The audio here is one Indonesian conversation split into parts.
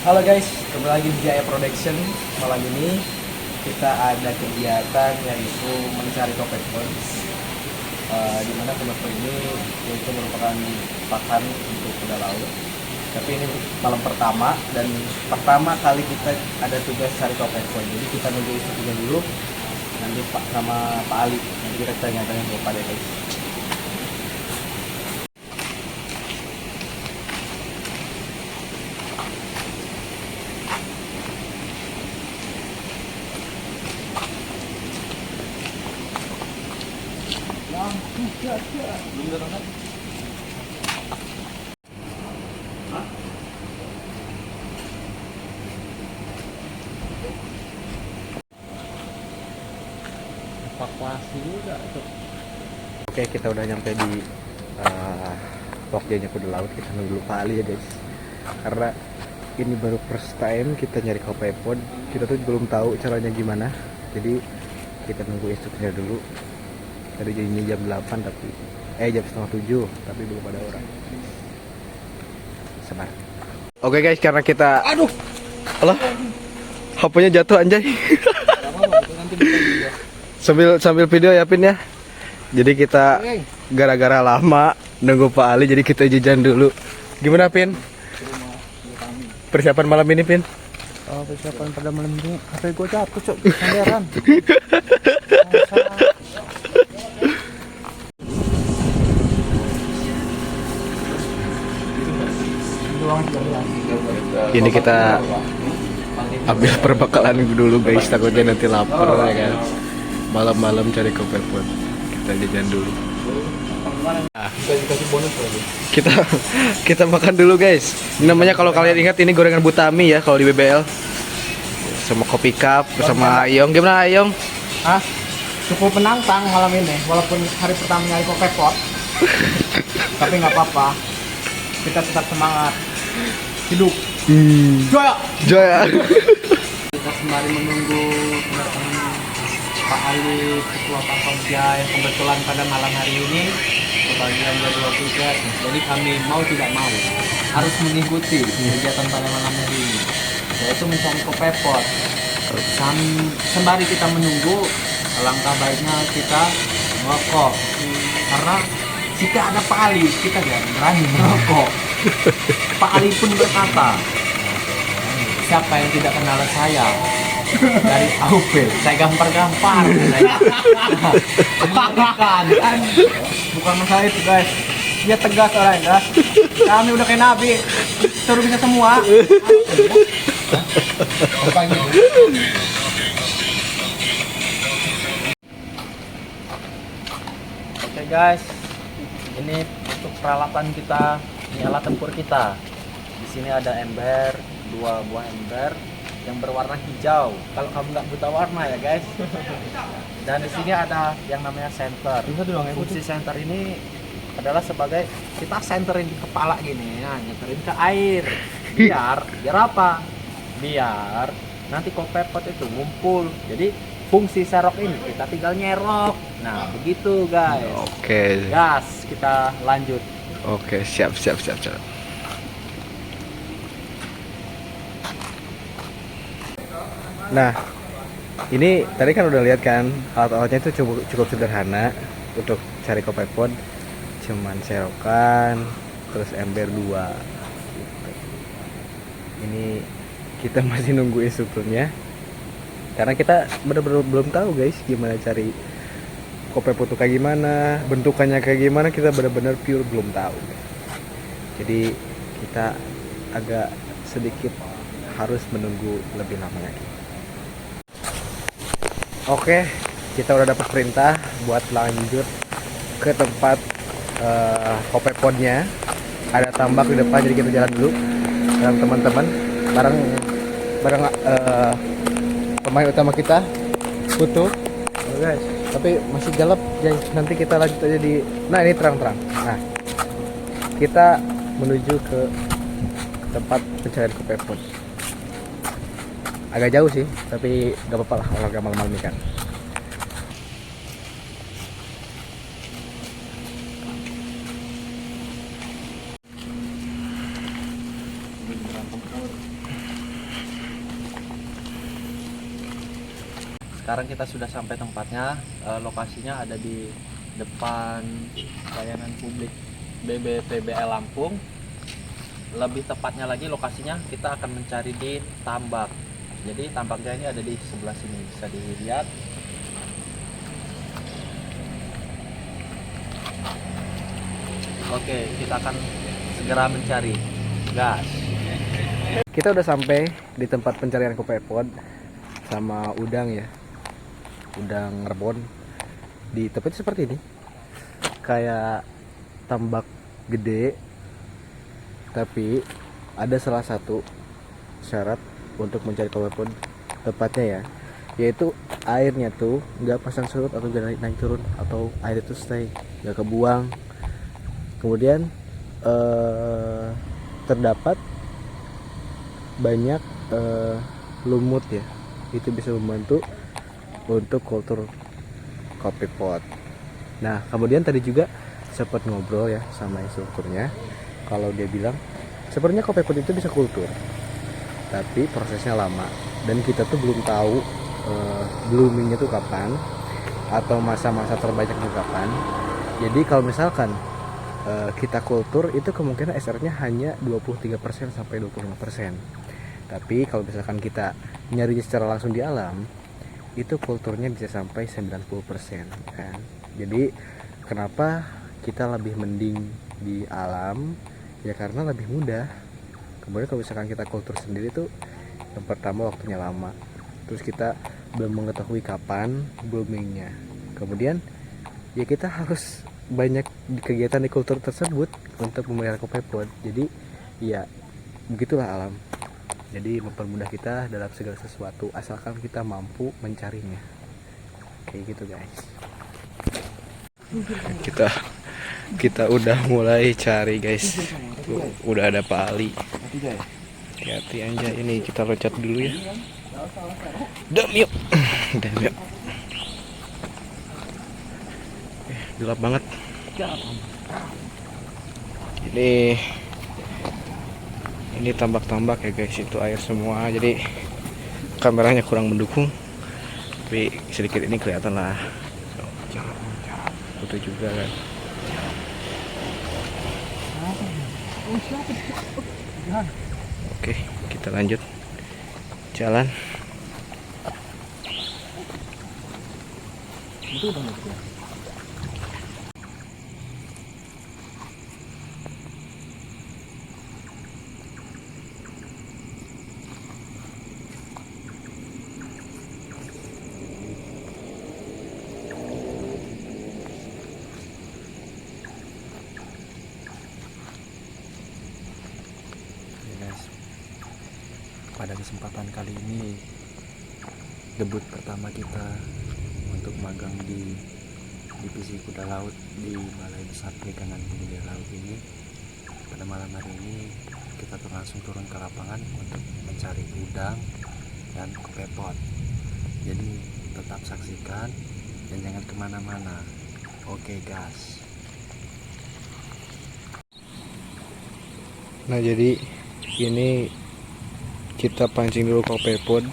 Halo guys, kembali lagi di Jaya Production. Malam ini kita ada kegiatan yaitu mencari topeng points, di mana tempat ini yaitu merupakan pakan untuk kuda laut. Tapi ini malam pertama dan pertama kali kita ada tugas cari topeng point. Jadi kita nunggu instrukturnya dulu, nanti Pak sama Pak Ali. Nanti kita tanya-tanya kepada guys. Belum datang. Evakuasi juga tuh. Oke, kita udah nyampe di Pokjanya Kuda Laut. Kita nunggu dulu Pak Ali ya guys, karena ini baru first time kita nyari kopepod. Kita tuh belum tahu caranya gimana, jadi kita nunggu instrukturnya dulu. Tadi jadinya jam 8 tapi jam setengah 7 tapi belum ada orang. Sabar. Oke guys, karena kita alah, HP-nya jatuh anjay. sambil video ya Pin ya. Jadi kita gara-gara lama nunggu Pak Ali, jadi kita jajan dulu. Gimana Pin? Persiapan malam ini Pin? Oh, persiapan pada malam ini HP gue jatuh cok, sandaran. Ini kita ambil perbekalan dulu guys, takutnya nanti lapar ya kan. Malam-malam cari kopepod, kita jajan dulu. Dikasih bonus lagi. Kita makan dulu guys. Ini namanya, kalau kalian ingat, ini gorengan Butami ya kalau di BBL. Sama kopi cup bersama Ayong. Gimana Ayong? Cukup menantang malam ini, walaupun hari pertama nyari kopepod. Tapi nggak apa-apa, kita tetap semangat. Hidup. Jaya. Kita sembari menunggu kedatangan Pak Ali, Ketua Pangkostrat, yang kebetulan pada malam hari ini kebagian jadwal tugas. Jadi kami mau tidak mau harus mengikuti kegiatan pada malam hari ini, yaitu mencari kopepod. Sembari kita menunggu, alangkah baiknya kita merokok, karena jika ada Pak Ali, kita tidak berani merokok. Pak Ali pun berkata, siapa yang tidak kenal saya dari AUP, saya gampar-gampar. Kan? Bukan masalah itu guys, dia tegas orangnya. Kami udah kayak nabi, suruh bisa semua. Oke guys, ini untuk peralatan kita, ini alat tempur kita. Di sini ada ember, 2 buah ember yang berwarna hijau. Kalau kamu nggak buta warna ya guys. Dan di sini ada yang namanya center. Fungsi center ini adalah sebagai kita centerin di kepala gini, ya, nyenterin ke air. Biar apa? Biar nanti kopepod itu ngumpul. Jadi fungsi serok ini kita tinggal nyerok. Nah begitu guys. Oke. Gas, kita lanjut. Oke, siap. Nah, ini tadi kan udah lihat kan, alat-alatnya itu cukup sederhana untuk cari kopepod. Cuman serokan, terus ember 2 gitu. Ini kita masih nunggu instrukturnya, karena kita bener-bener belum tahu guys gimana cari kopepod itu kayak gimana, bentukannya kayak gimana, kita bener-bener pure belum tahu. Jadi kita agak sedikit harus menunggu lebih lama lagi. Oke, kita udah dapat perintah buat lanjut ke tempat kopepodnya. Ada tambak di depan, jadi kita jalan dulu dengan teman-teman, bareng pemain utama kita, Putu. Guys, tapi masih gelap guys. Nanti kita lanjut aja di. Nah ini terang-terang. Nah, kita menuju ke tempat pencarian kopepod. Agak jauh sih, tapi gak apa-apa lah olahraga malam-malam ini kan. sekarang kita sudah sampai tempatnya. Lokasinya ada di depan pelayanan publik BBPBL Lampung. Lebih tepatnya lagi lokasinya kita akan mencari di tambak. Jadi tambaknya ini ada di sebelah sini, bisa dilihat. Oke, kita akan segera mencari. Gas. Kita udah sampai di tempat pencarian kopepod sama udang ya, udang rebon. Di tempat seperti ini, kayak tambak gede, tapi ada salah satu syarat untuk mencari kopepod tepatnya ya, yaitu airnya tuh nggak pasang surut atau nggak naik turun, atau air itu stay, nggak kebuang. Kemudian terdapat banyak lumut ya, itu bisa membantu untuk kultur kopi pot. Nah kemudian tadi juga sempat ngobrol ya sama instrukturnya, kalau dia bilang sebenarnya kopi pot itu bisa kultur, tapi prosesnya lama dan kita tuh belum tahu bloomingnya tuh kapan atau masa-masa terbanyaknya kapan. Jadi kalau misalkan kita kultur itu kemungkinan SR-nya hanya 23% sampai 25%. Tapi kalau misalkan kita nyarinya secara langsung di alam, itu kulturnya bisa sampai 90% kan. Jadi kenapa kita lebih mending di alam? Ya karena lebih mudah. Kemudian kalau misalkan kita kultur sendiri tuh, yang pertama waktunya lama, terus kita belum mengetahui kapan bloomingnya. Kemudian ya kita harus banyak di kegiatan di kultur tersebut untuk memelihara kopepod. Jadi ya begitulah alam. Jadi mempermudah kita dalam segala sesuatu asalkan kita mampu mencarinya. Kayak gitu guys. Kita udah mulai cari guys. Udah ada Pak Ali. Hati-hati aja, ini kita loncat dulu ya. Dam yuk. Dam yuk. Gelap banget. Ini tambak-tambak ya guys, itu air semua, jadi kameranya kurang mendukung, tapi sedikit ini kelihatan lah. Foto juga kan. Oke, kita lanjut jalan. Pada kesempatan kali ini debut pertama kita untuk magang di divisi kuda laut di Balai Besar Perikanan Budidaya Laut ini. Pada malam hari ini kita langsung turun ke lapangan untuk mencari udang dan kopepod. Jadi tetap saksikan dan jangan kemana-mana. Oke gas. Nah jadi ini kita pancing dulu kopepod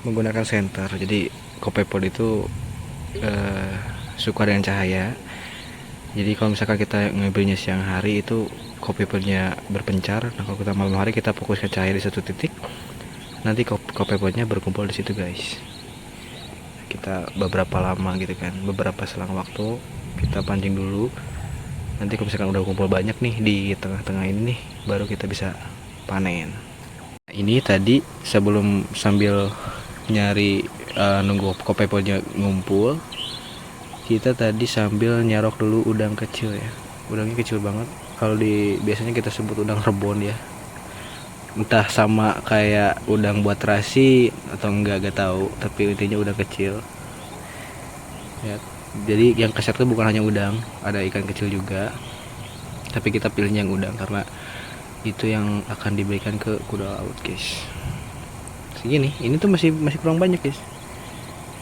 menggunakan senter. Jadi kopepod itu suka dengan cahaya. Jadi kalau misalkan kita ngambilnya siang hari itu kopepodnya berpencar. Nah kalau kita malam hari kita fokuskan cahaya di satu titik, nanti kopepodnya berkumpul di situ guys. Kita beberapa lama gitu kan, beberapa selang waktu kita pancing dulu. Nanti kalau misalkan udah kumpul banyak nih di tengah-tengah ini nih, baru kita bisa panen. Ini tadi sebelum sambil nyari nunggu kopepodnya ngumpul, kita tadi sambil nyerok dulu udang kecil ya. Udangnya kecil banget. Kalau biasanya kita sebut udang rebon ya. Entah sama kayak udang buat terasi atau enggak, gak tahu. Tapi intinya udang kecil. Ya, jadi yang keser itu bukan hanya udang, ada ikan kecil juga. Tapi kita pilihnya yang udang karena itu yang akan diberikan ke kuda laut guys. Segini, ini tuh masih kurang banyak guys.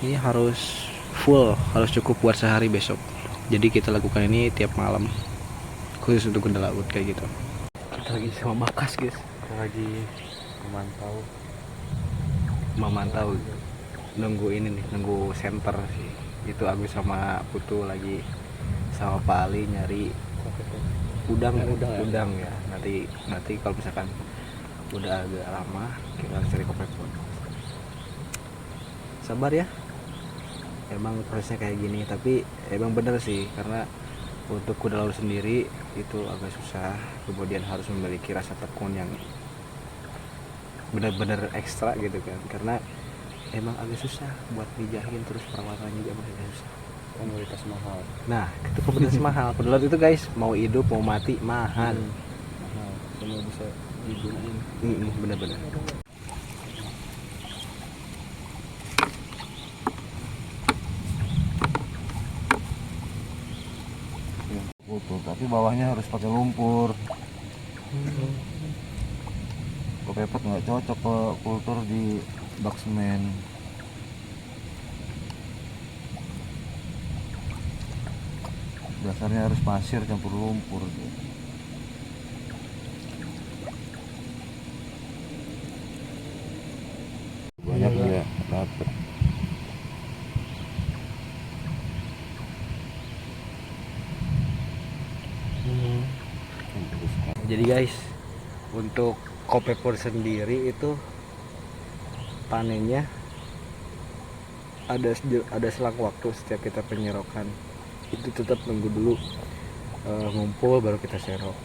Ini harus full, harus cukup buat sehari besok. Jadi kita lakukan ini tiap malam, khusus untuk kuda laut kayak gitu. Kita lagi sama Bakas guys. Kita lagi memantau nunggu ini nih, nunggu center sih. Itu Agus sama Putu lagi sama Pak Ali nyari udang ya. Nanti kalau misalkan udah agak lama kita harus cari kopepon. Sabar ya, emang prosesnya kayak gini, tapi emang bener sih karena untuk kuda laut sendiri itu agak susah, kemudian harus memiliki rasa tekun yang benar-benar ekstra gitu kan, karena emang agak susah buat dijahin, terus perawatannya juga masih susah, Komoditas mahal. nah itu komoditas mahal. Kuda laut itu guys, mau hidup mau mati mahal. Mahal. Semua bisa digunain. Bener-bener. Kultur, tapi bawahnya harus pakai lumpur. Kepepet nggak cocok ke kultur di bak semen. Dasarnya harus pasir campur lumpur. Banyak dia dapet. Jadi guys, untuk kopepon sendiri itu panennya ada selang waktu setiap kita penyerokan. Itu tetap nunggu dulu ngumpul baru kita serok,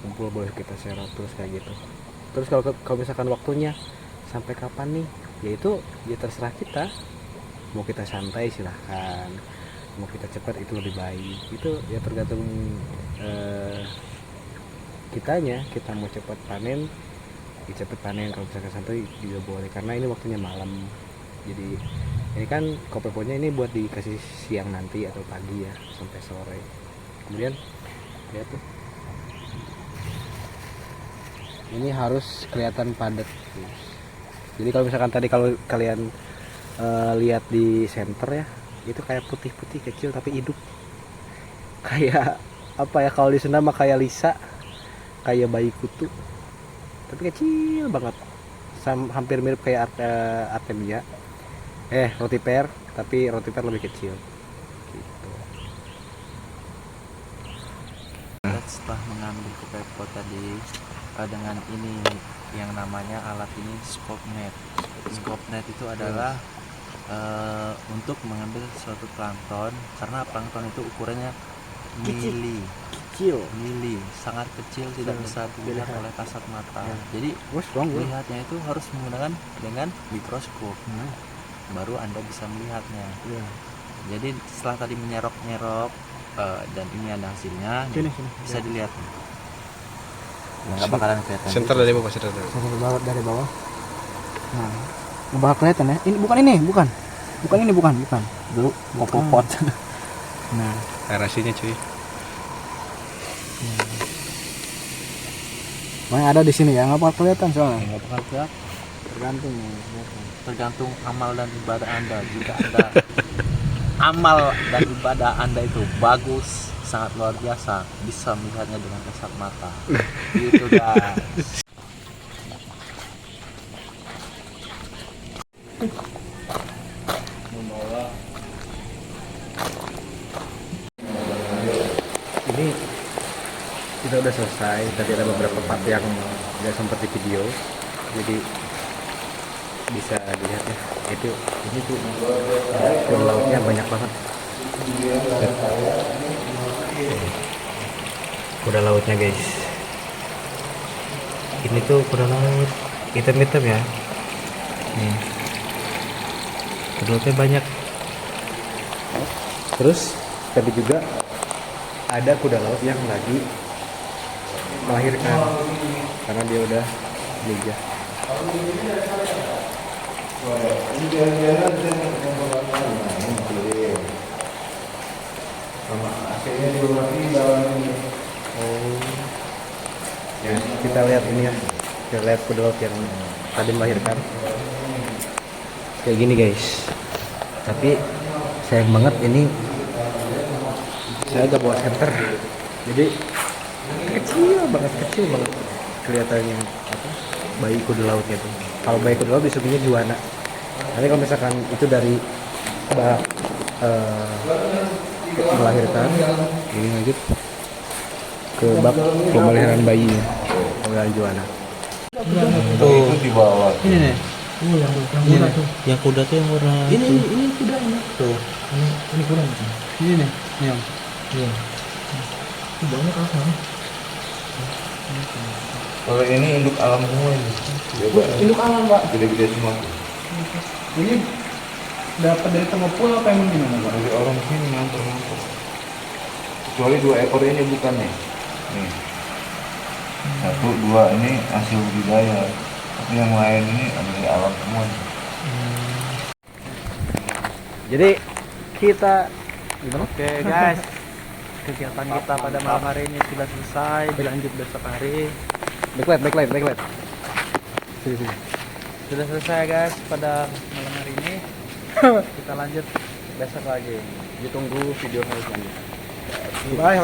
terus kayak gitu. Terus kalau misalkan waktunya sampai kapan nih, yaitu ya terserah kita. Mau kita santai silahkan, mau kita cepat itu lebih baik. Itu ya tergantung kitanya. Kita mau cepat panen ya cepat panen, kalau misalkan santai juga boleh, karena ini waktunya malam. Jadi ini kan kopeponnya ini buat dikasih siang nanti atau pagi ya, sampai sore. Kemudian lihat tuh, ini harus kelihatan padat. Jadi kalau misalkan tadi kalau kalian lihat di center ya, itu kayak putih-putih kecil tapi hidup, kayak apa ya, kalau di Sunda mah kayak lisa, kayak bayi kutu tapi kecil banget, hampir mirip kayak artemia, roti per, tapi roti per lebih kecil gitu. Setelah mengambil kopepon tadi dengan ini yang namanya alat ini scope net. Scope net itu adalah untuk mengambil suatu plankton, karena plankton itu ukurannya mili, sangat kecil, tidak bisa dilihat oleh kasat mata. Jadi melihatnya itu harus menggunakan dengan mikroskop, baru Anda bisa melihatnya. Jadi setelah tadi menyerok dan ini ada hasilnya, bisa dilihat. Nggak bakalan kelihatan. Center dari bawah, Dari bawah. Nah, nggak bakal kelihatan ya. Ini bukan. Dulu mau pot. Nah, aerasinya cuy. Yang ada di sini ya, nggak bakal kelihatan soalnya. Nggak bakal kelihatan. Tergantung amal dan ibadah Anda. Jika Anda amal dan ibadah Anda itu bagus, sangat luar biasa, bisa melihatnya dengan kasat mata. Gitu guys. Ini kita udah selesai. Tadi ada beberapa part yang nggak sempat di video, jadi bisa dilihat ya. Ini tuh kuda lautnya banyak banget. Kuda lautnya guys, ini tuh kuda laut hitam-hitam ya. Nih, kuda lautnya banyak. Terus tadi juga ada kuda laut yang lagi melahirkan karena dia udah liga. Ya, kita lihat ini ya, kita lihat kuda laut yang tadi melahirkan kayak gini guys. Tapi sayang banget ini saya agak bawa center, jadi kecil banget kelihatannya apa, bayi kuda lautnya tuh. Kalau bayi kuda laut disebutnya juana. Nanti kalau misalkan itu dari bak melahirkan, ini lanjut ke bak pemeliharaan bayinya pemeliharaan Juana. Itu di bawah. Ini nih. Oh, yang kuda tuh. Yang kuda tuh yang warna Ini kuda ini. tuh. Ini kuda nih. Ini nih, yang Iya. Itu banyak apa? Kalau ini induk alam semua ini. induk alam, Pak. Gede-gede semua. Ini dapat dari Tengopul apa emang gimana, Pak? Dari orang sini ngantor. Kecuali 2 ekor ini bukan nih. Nih. 1, 2 ini hasil budidaya. Tapi yang lain ini dari alam semua. Jadi kita gimana? Oke, guys. Kegiatan kita pada malam hari ini sudah selesai, dilanjut besok hari. Backlight. Sini. Sudah selesai, guys, pada malam hari ini. Kita lanjut besok lagi. Ditunggu video selanjutnya. Bye,